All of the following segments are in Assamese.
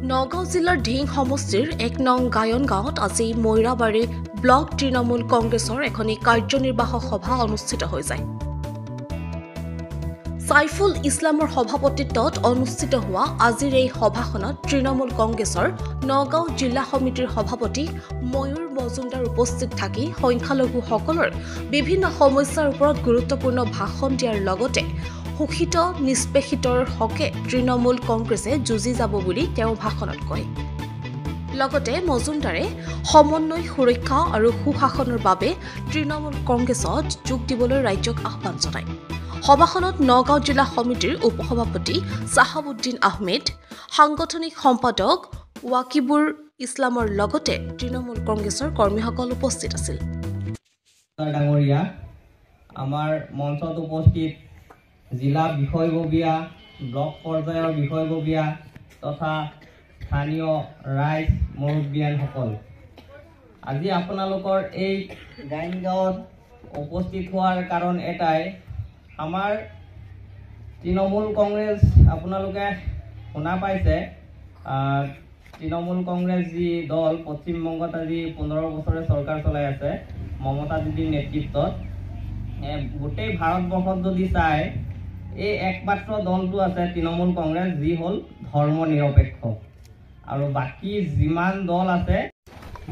নগাঁও জিলাৰ ঢিং সমষ্টিৰ ১ নং গায়ন গাঁৱত আজি মৈৰাবাৰী ব্লক তৃণমূল কংগ্ৰেছৰ এখনি কাৰ্যনিৰ্বাহক সভা অনুষ্ঠিত হৈ যায়। সাইফুল ইছলামৰ সভাপতিত্বত অনুষ্ঠিত হোৱা আজিৰ এই সভাখনত তৃণমূল কংগ্ৰেছৰ নগাঁও জিলা সমিতিৰ সভাপতি ময়ূৰ মজুমদাৰ উপস্থিত থাকি সংখ্যালঘুসকলৰ বিভিন্ন সমস্যাৰ ওপৰত গুৰুত্বপূৰ্ণ ভাষণ দিয়াৰ লগতে শোষিত নিষ্পেষিতৰ হকে তৃণমূল কংগ্ৰেছে যুঁজি যাব বুলি তেওঁ ভাষণত কয়। লগতে মজুমদাৰে সমন্বয় সুৰক্ষা আৰু সুশাসনৰ বাবে তৃণমূল কংগ্ৰেছত যোগ দিবলৈ ৰাজ্যক আহ্বান জনায়। সভাখনত নগাঁও জিলা সমিতিৰ উপসভাপতি চাহাবুদ্দিন আহমেদ, সাংগঠনিক সম্পাদক ৱাকিবুৰ ইছলামৰ লগতে তৃণমূল কংগ্ৰেছৰ কৰ্মীসকল উপস্থিত আছিল। আমাৰ মঞ্চত উপস্থিত জিলা বিষয়ববীয়া, ব্লক পৰ্যায়ৰ বিষয়ববীয়া তথা স্থানীয় ৰাইজ মুৰব্বীয়ানসকল, আজি আপোনালোকৰ এই গায়ন গাঁৱত উপস্থিত হোৱাৰ কাৰণ এটাই, আমাৰ তৃণমূল কংগ্ৰেছ আপোনালোকে শুনা পাইছে, তৃণমূল কংগ্ৰেছ যি দল পশ্চিমবংগত আজি 15 বছৰে চৰকাৰ চলাই আছে মমতা দিদিৰ নেতৃত্বত, গোটেই ভাৰতবৰ্ষত যদি চাই এই একমাত্ৰ দলটো আছে তৃণমূল কংগ্ৰেছ, যি হ'ল ধৰ্ম নিৰপেক্ষ, আৰু বাকী যিমান দল আছে।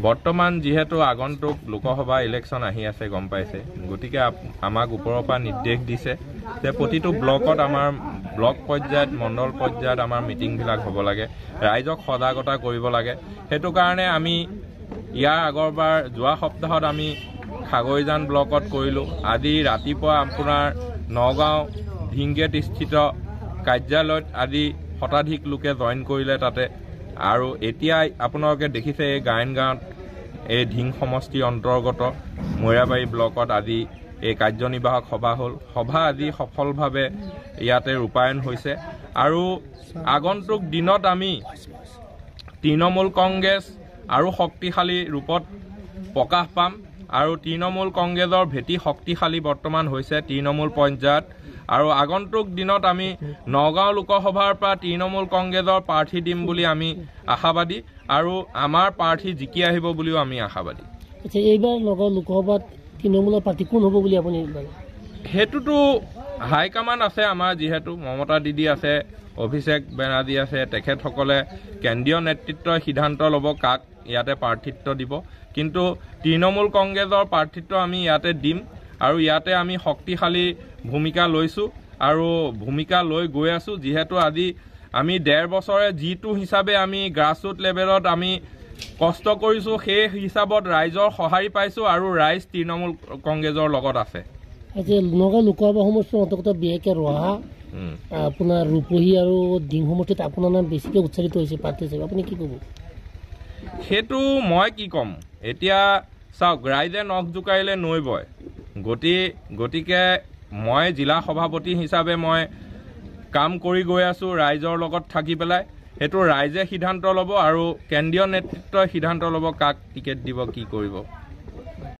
বৰ্তমান যিহেতু আগন্তুক লোকসভা ইলেকশ্যন আহি আছে গম পাইছে, গতিকে আমাক ওপৰৰ পৰা নিৰ্দেশ দিছে যে প্ৰতিটো ব্লকত আমাৰ ব্লক পৰ্যায়ত মণ্ডল পৰ্যায়ত আমাৰ মিটিংবিলাক হ'ব লাগে, ৰাইজক সজাগতা কৰিব লাগে। সেইটো কাৰণে আমি ইয়াৰ আগৰবাৰ যোৱা সপ্তাহত আমি খাগৰিজান ব্লকত কৰিলোঁ। আজি ৰাতিপুৱা আপোনাৰ নগাঁও ঢিংগেট স্থিত কাৰ্যালয়ত আজি শতাধিক লোকে জইন কৰিলে তাতে। আৰু এতিয়া আপোনালোকে দেখিছে এই গায়ন গাঁৱত এই ঢিং সমষ্টিৰ অন্তৰ্গত মৈৰাবাৰী ব্লকত আজি এই কাৰ্যনিৰ্বাহক সভা হ'ল। সভা আজি সফলভাৱে ইয়াতে ৰূপায়ণ হৈছে আৰু আগন্তুক দিনত আমি তৃণমূল কংগ্ৰেছ আৰু শক্তিশালী ৰূপত প্ৰকাশ পাম। আৰু তৃণমূল কংগ্ৰেছৰ ভেটি শক্তিশালী বৰ্তমান হৈছে তৃণমূল পৰ্যায়ত, আৰু আগন্তুক দিনত আমি নগাঁও লোকসভাৰ পৰা তৃণমূল কংগ্ৰেছৰ প্ৰাৰ্থী দিম বুলি আমি আশাবাদী, আৰু আমাৰ প্ৰাৰ্থী জিকি আহিব বুলিও আমি আশাবাদী। এইবাৰ নগাঁও লোকসভাত তৃণমূলৰ প্ৰাৰ্থী কোন হ'ব বুলি আপুনি? সেইটোতো হাইকমাণ্ড আছে আমাৰ, যিহেতু মমতা দিদি আছে, অভিষেক বেনাৰ্জী আছে, তেখেতসকলে কেন্দ্ৰীয় নেতৃত্বই সিদ্ধান্ত ল'ব কাক ইয়াতে প্ৰাৰ্থিত্ব দিব। কিন্তু তৃণমূল কংগ্ৰেছৰ প্ৰাৰ্থিত্ব আমি ইয়াতে দিম, আৰু ইয়াতে আমি শক্তিশালী ভূমিকা লৈছোঁ আৰু ভূমিকা লৈ গৈ আছোঁ। যিহেতু আজি আমি 1.5 বছৰে যিটো হিচাপে আমি গ্ৰাছৰুট লেভেলত আমি কষ্ট কৰিছোঁ, সেই হিচাপত ৰাইজৰ সঁহাৰি পাইছোঁ আৰু ৰাইজ তৃণমূল কংগ্ৰেছৰ লগত আছে। নগাঁও লোকসভা সমষ্টিৰ অন্তৰ্গত বিশেষকৈ ৰহা, আপোনাৰ ৰূপহী আৰু ঢিং সমষ্টিত আপোনাৰ নাম বেছিকৈ উচ্চাৰিত হৈছে প্ৰাৰ্থী হিচাপে, আপুনি কি ক'ব? সেইটো মই কি ক'ম, এতিয়া চাওক, ৰাইজে নখ জোকাৰিলে নৈ বয়। গতিকে মই জিলা সভাপতি হিচাপে মই কাম কৰি গৈ আছোঁ ৰাইজৰ লগত থাকি পেলাই। সেইটো ৰাইজে সিদ্ধান্ত ল'ব আৰু কেন্দ্ৰীয় নেতৃত্বই সিদ্ধান্ত ল'ব কাক টিকেট দিব, কি কৰিব।